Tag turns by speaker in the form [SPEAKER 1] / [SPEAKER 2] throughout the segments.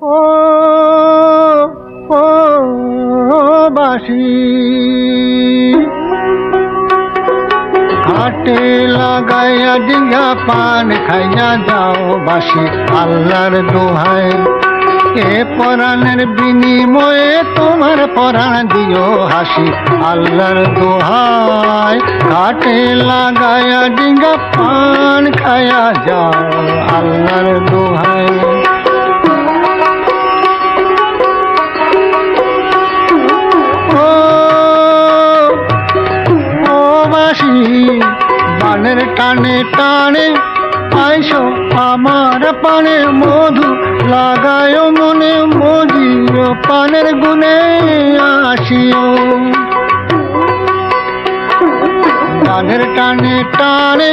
[SPEAKER 1] ও ও বাসি ঘাটে লাগাইয়া ডিঙ্গা পান খাইয়া যাও বাসি আল্লাহর দোহাই এ পরাণের বিনিময়ে তোমার পরাণ দিও হাসি আল্লাহর দোহাই ঘাটে লাগাইয়া ডিঙ্গা পান খাইয়া যাও আল্লাহর দোহাই বানের টানে টানে আইসো আমার পানে মধু লাগায় মনে মজিও পানের গুনে আসিও বানের টানে টানে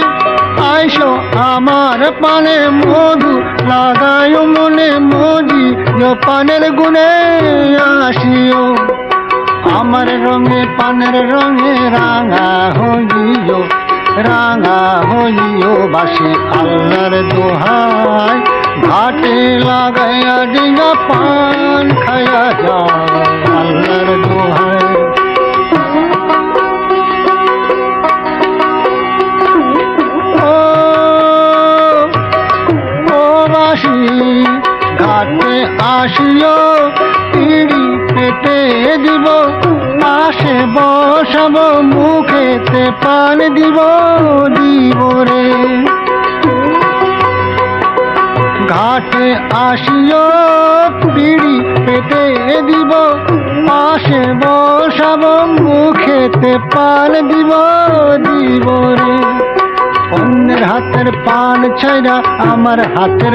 [SPEAKER 1] আইসো আমার পানে মধু লাগায় মনে মজিও পানের গুনে আসিও আমার রঙে পানের রঙে রাঙা হইও বাসি আল্লাহর দোহাই ঘাটে লাগাইয়া ডিঙ্গা পান খাইয়া যাও আল্লাহর দোহাই ও বাসি ঘাটে আসিও পিড়ি পেতে দিব পাশে বসাবো মুখেতে পান দিব রে ঘাটে আসিও পিড়ি পেতে দিব পাশে বসাবো মুখেতে পান দিব রে অন্যের হাতের পান ছাইরা আমার হাতের